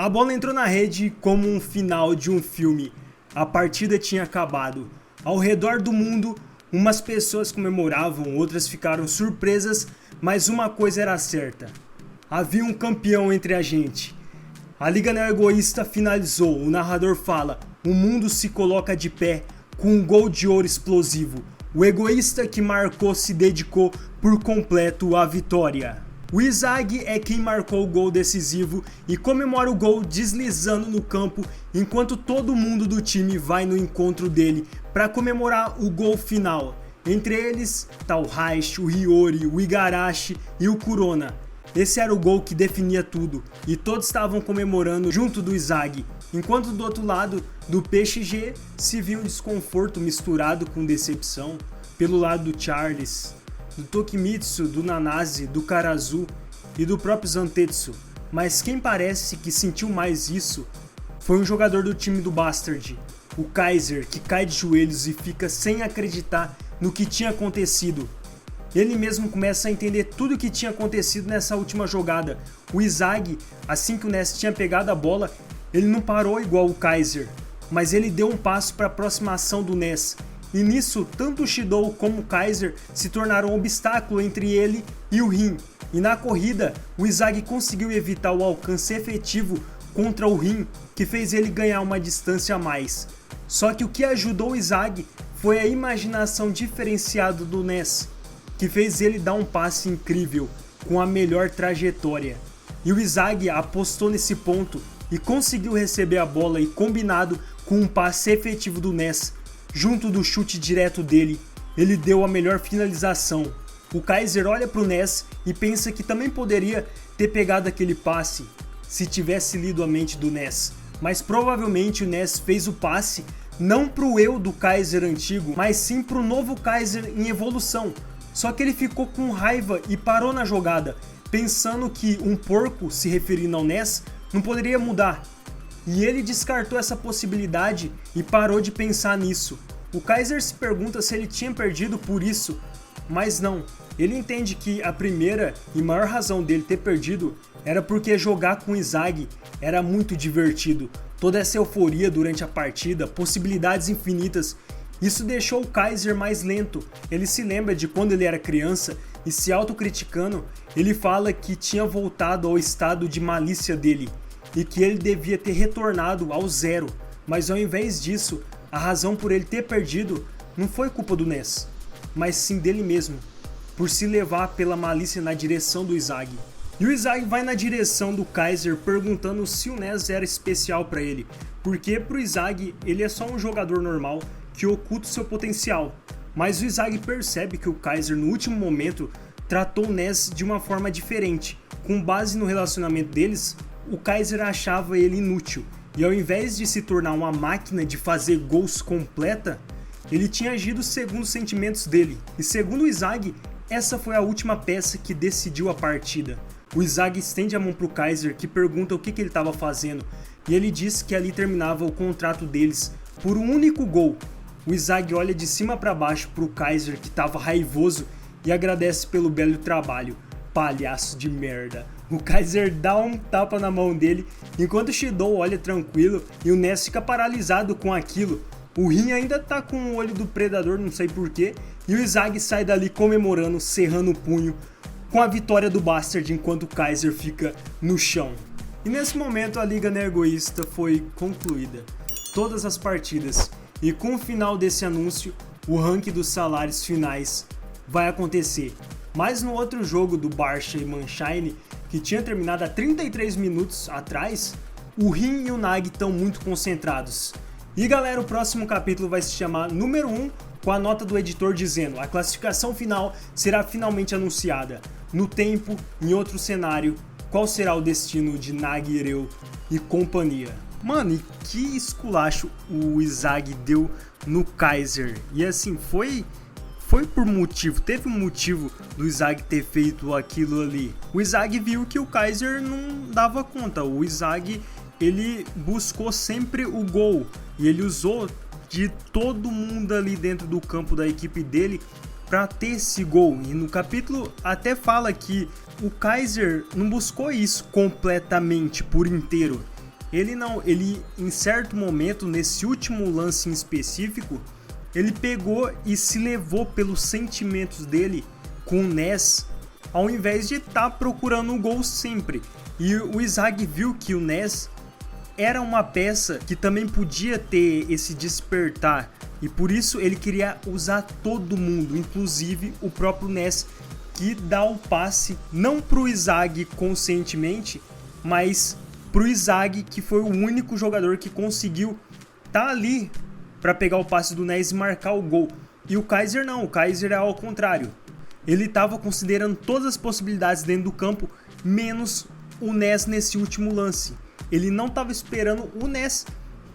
A bola entrou na rede como um final de um filme. A partida tinha acabado. Ao redor do mundo, umas pessoas comemoravam, outras ficaram surpresas, mas uma coisa era certa. Havia um campeão entre a gente. A Liga Neo-Egoísta finalizou. O narrador fala: o mundo se coloca de pé com um gol de ouro explosivo. O egoísta que marcou se dedicou por completo à vitória. O Izag é quem marcou o gol decisivo e comemora o gol deslizando no campo, enquanto todo mundo do time vai no encontro dele para comemorar o gol final. Entre eles tá o Raish, o Hiyori, o Igarashi e o Kurona. Esse era o gol que definia tudo e todos estavam comemorando junto do Izag, enquanto do outro lado do PSG se via um desconforto misturado com decepção pelo lado do Charles, do Tokimitsu, do Nanase, do Karazu e do próprio Zantetsu. Mas quem parece que sentiu mais isso foi um jogador do time do Bastard, o Kaiser, que cai de joelhos e fica sem acreditar no que tinha acontecido. Ele mesmo começa a entender tudo o que tinha acontecido nessa última jogada. O Izag, assim que o Ness tinha pegado a bola, ele não parou igual o Kaiser, mas ele deu um passo para a aproximação do Ness. E nisso, tanto o Shidou como o Kaiser se tornaram um obstáculo entre ele e o Rin. E na corrida, o Izag conseguiu evitar o alcance efetivo contra o Rin, que fez ele ganhar uma distância a mais. Só que o que ajudou o Izag foi a imaginação diferenciada do Ness, que fez ele dar um passe incrível, com a melhor trajetória. E o Izag apostou nesse ponto e conseguiu receber a bola e combinado com um passe efetivo do Ness, junto do chute direto dele, ele deu a melhor finalização. O Kaiser olha para o Ness e pensa que também poderia ter pegado aquele passe se tivesse lido a mente do Ness. Mas provavelmente o Ness fez o passe não para o eu do Kaiser antigo, mas sim para o novo Kaiser em evolução. Só que ele ficou com raiva e parou na jogada, pensando que um porco, se referindo ao Ness, não poderia mudar. E ele descartou essa possibilidade e parou de pensar nisso. O Kaiser se pergunta se ele tinha perdido por isso, mas não. Ele entende que a primeira e maior razão dele ter perdido era porque jogar com o Izag era muito divertido. Toda essa euforia durante a partida, possibilidades infinitas, isso deixou o Kaiser mais lento. Ele se lembra de quando ele era criança e, se autocriticando, ele fala que tinha voltado ao estado de malícia dele e que ele devia ter retornado ao zero, mas ao invés disso, a razão por ele ter perdido não foi culpa do Ness, mas sim dele mesmo, por se levar pela malícia na direção do Izag. E o Izag vai na direção do Kaiser perguntando se o Ness era especial para ele, porque pro Izag ele é só um jogador normal que oculta o seu potencial, mas o Izag percebe que o Kaiser no último momento tratou o Ness de uma forma diferente. Com base no relacionamento deles, o Kaiser achava ele inútil, e ao invés de se tornar uma máquina de fazer gols completa, ele tinha agido segundo os sentimentos dele. E segundo o Izag, essa foi a última peça que decidiu a partida. O Izag estende a mão para o Kaiser, que pergunta o que ele estava fazendo, e ele diz que ali terminava o contrato deles por um único gol. O Izag olha de cima para baixo para o Kaiser, que estava raivoso, e agradece pelo belo trabalho. Palhaço de merda. O Kaiser dá um tapa na mão dele, enquanto o Shidou olha tranquilo e o Ness fica paralisado com aquilo. O Rin ainda tá com o olho do predador, não sei porquê, e o Izag sai dali comemorando, cerrando o punho com a vitória do Bastard, enquanto o Kaiser fica no chão. E nesse momento a Liga Neo-Egoísta foi concluída, todas as partidas, e com o final desse anúncio, o ranking dos salários finais vai acontecer. Mas no outro jogo do Barça e Mannheim, que tinha terminado há 33 minutos atrás, o Rin e o Nag estão muito concentrados. E galera, o próximo capítulo vai se chamar número 1, com a nota do editor dizendo: a classificação final será finalmente anunciada. No tempo, em outro cenário, qual será o destino de Nag, Ireu e companhia? Mano, e que esculacho o Izag deu no Kaiser. E assim, foi por motivo, teve um motivo do Izag ter feito aquilo ali. O Izag viu que o Kaiser não dava conta. O Izag, ele buscou sempre o gol e ele usou de todo mundo ali dentro do campo da equipe dele para ter esse gol. E no capítulo até fala que o Kaiser não buscou isso completamente, por inteiro. Ele não, ele em certo momento, nesse último lance em específico, ele pegou e se levou pelos sentimentos dele com o Ness, ao invés de estar procurando o gol sempre. E o Isaac viu que o Ness era uma peça que também podia ter esse despertar, e por isso ele queria usar todo mundo, inclusive o próprio Ness, que dá o passe não pro Isaac conscientemente, mas pro Isaac, que foi o único jogador que conseguiu tá ali para pegar o passe do Ness e marcar o gol. E o Kaiser não, o Kaiser é ao contrário. Ele estava considerando todas as possibilidades dentro do campo, menos o Ness nesse último lance. Ele não estava esperando o Ness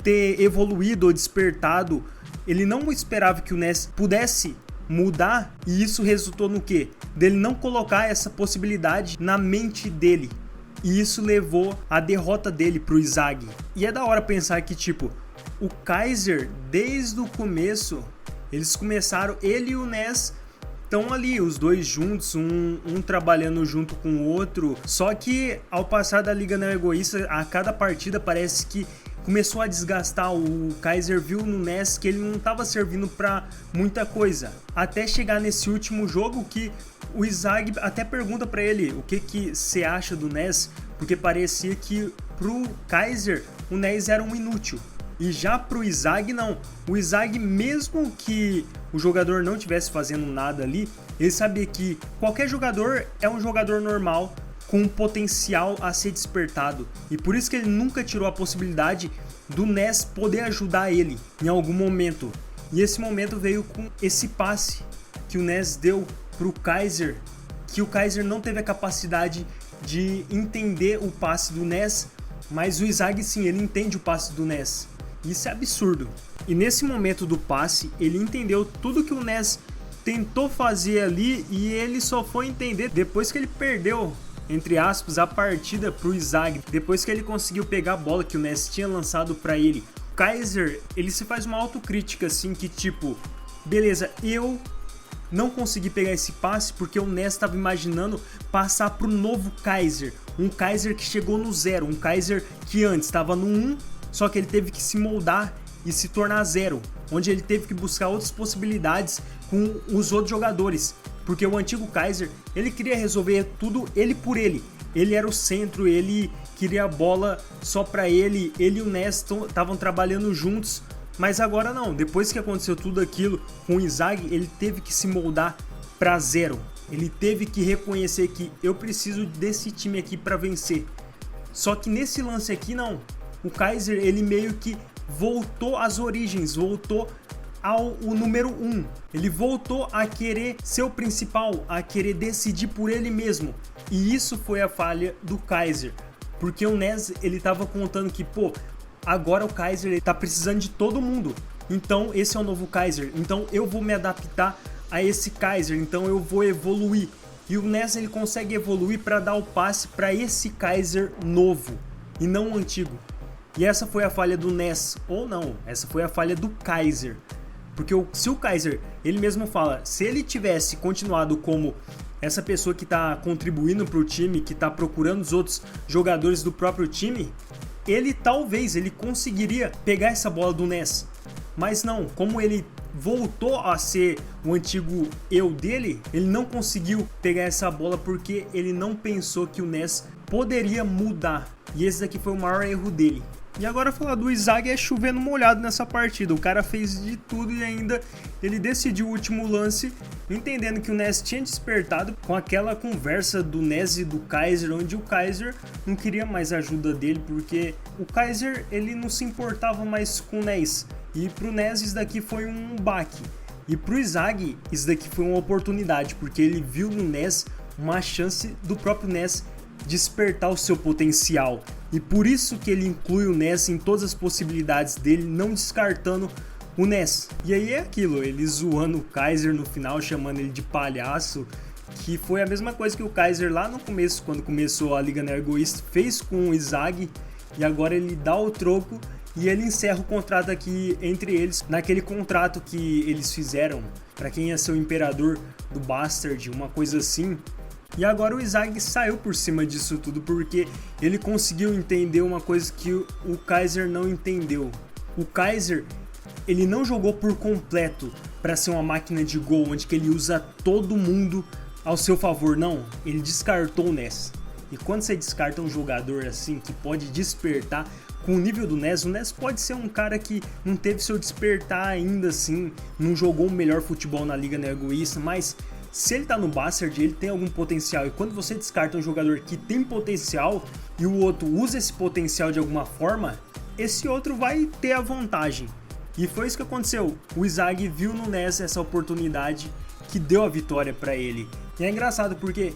ter evoluído ou despertado. Ele não esperava que o Ness pudesse mudar, e isso resultou no quê? Dele não colocar essa possibilidade na mente dele. E isso levou a derrota dele pro Isaac. E é da hora pensar que, tipo, o Kaiser, desde o começo, eles começaram, ele e o Ness estão ali, os dois juntos, um trabalhando junto com o outro. Só que ao passar da Liga Não Egoísta, a cada partida parece que começou a desgastar. O Kaiser viu no Ness que ele não estava servindo para muita coisa. Até chegar nesse último jogo que o Isaac até pergunta para ele o que você acha do Ness, porque parecia que pro Kaiser o Ness era um inútil. E já pro Isaac não. O Isaac, mesmo que o jogador não estivesse fazendo nada ali, ele sabia que qualquer jogador é um jogador normal com um potencial a ser despertado. E por isso que ele nunca tirou a possibilidade do Ness poder ajudar ele em algum momento. E esse momento veio com esse passe que o Ness deu pro Kaiser, que o Kaiser não teve a capacidade de entender o passe do Ness, mas o Isaac sim, ele entende o passe do Ness. Isso é absurdo. E nesse momento do passe, ele entendeu tudo que o Ness tentou fazer ali, e ele só foi entender depois que ele perdeu, entre aspas, a partida pro Isaac, depois que ele conseguiu pegar a bola que o Ness tinha lançado para ele. O Kaiser, ele se faz uma autocrítica assim, que tipo, beleza, eu não consegui pegar esse passe porque o Ness estava imaginando passar pro novo Kaiser, um Kaiser que chegou no 0, um Kaiser que antes estava no 1, só que ele teve que se moldar e se tornar 0, onde ele teve que buscar outras possibilidades com os outros jogadores, porque o antigo Kaiser, ele queria resolver tudo ele por ele. Ele era o centro, ele queria a bola só pra ele e o Ness estavam trabalhando juntos, mas agora não. Depois que aconteceu tudo aquilo com o Isaac, ele teve que se moldar pra 0. Ele teve que reconhecer que eu preciso desse time aqui pra vencer. Só que nesse lance aqui não. O Kaiser, ele meio que voltou às origens, voltou ao número 1. Ele voltou a querer ser o principal, a querer decidir por ele mesmo. E isso foi a falha do Kaiser. Porque o Ness, ele tava contando que, pô, agora o Kaiser, ele tá precisando de todo mundo. Então esse é o novo Kaiser. Então eu vou me adaptar a esse Kaiser. Então eu vou evoluir. E o Ness, ele consegue evoluir para dar o passe para esse Kaiser novo e não o antigo. E essa foi a falha do Ness, ou não, essa foi a falha do Kaiser. Porque se o Kaiser, ele mesmo fala, se ele tivesse continuado como essa pessoa que está contribuindo para o time, que está procurando os outros jogadores do próprio time, ele talvez ele conseguiria pegar essa bola do Ness. Mas não, como ele voltou a ser o antigo eu dele, ele não conseguiu pegar essa bola porque ele não pensou que o Ness poderia mudar. E esse daqui foi o maior erro dele. E agora falar do Isaac é chovendo molhado nessa partida. O cara fez de tudo e ainda ele decidiu o último lance, entendendo que o Ness tinha despertado com aquela conversa do Ness e do Kaiser, onde o Kaiser não queria mais a ajuda dele, porque o Kaiser, ele não se importava mais com o Ness. E pro Ness isso daqui foi um baque. E pro Isaac isso daqui foi uma oportunidade, porque ele viu no Ness uma chance do próprio Ness despertar o seu potencial. E por isso que ele inclui o Ness em todas as possibilidades dele, não descartando o Ness. E aí é aquilo, ele zoando o Kaiser no final, chamando ele de palhaço, que foi a mesma coisa que o Kaiser lá no começo, quando começou a Liga Não Egoísta, fez com o Isaac, e agora ele dá o troco e ele encerra o contrato aqui entre eles, naquele contrato que eles fizeram para quem ia ser o imperador do Bastard, uma coisa assim. E agora o Izag saiu por cima disso tudo porque ele conseguiu entender uma coisa que o Kaiser não entendeu. O Kaiser, ele não jogou por completo para ser uma máquina de gol onde que ele usa todo mundo ao seu favor, não. Ele descartou o Ness. E quando você descarta um jogador assim que pode despertar com o nível do Ness, o Ness pode ser um cara que não teve seu despertar ainda assim, não jogou o melhor futebol na liga, não é egoísta, mas se ele tá no Bastard, ele tem algum potencial. E quando você descarta um jogador que tem potencial e o outro usa esse potencial de alguma forma, esse outro vai ter a vantagem. E foi isso que aconteceu. O Izag viu no Ness essa oportunidade que deu a vitória para ele. E é engraçado porque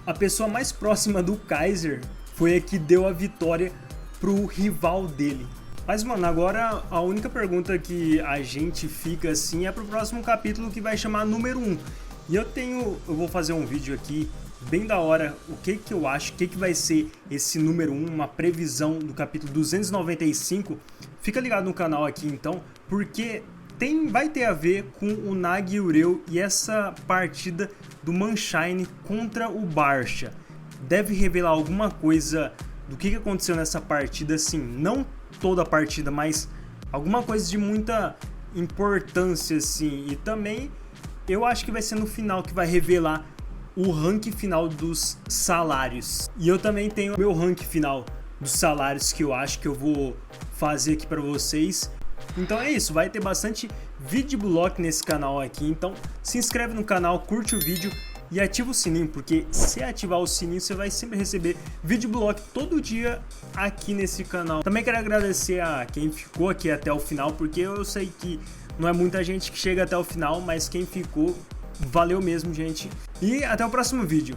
a pessoa mais próxima do Kaiser foi a que deu a vitória pro rival dele. Mas, mano, agora a única pergunta que a gente fica assim é pro próximo capítulo, que vai chamar número 1. E eu vou fazer um vídeo aqui bem da hora, o que eu acho, o que vai ser esse número 1, uma previsão do capítulo 295. Fica ligado no canal aqui então, porque vai ter a ver com o Nag e o Ureu e essa partida do Mannschine contra o Barça. Deve revelar alguma coisa do que aconteceu nessa partida, assim, não toda a partida, mas alguma coisa de muita importância, assim. E também eu acho que vai ser no final que vai revelar o ranking final dos salários. E eu também tenho o meu ranking final dos salários que eu acho que eu vou fazer aqui para vocês. Então é isso, vai ter bastante videoblog nesse canal aqui, então se inscreve no canal, curte o vídeo e ativa o sininho, porque se ativar o sininho você vai sempre receber videoblog todo dia aqui nesse canal. Também quero agradecer a quem ficou aqui até o final, porque eu sei que não é muita gente que chega até o final, mas quem ficou, valeu mesmo, gente. E até o próximo vídeo.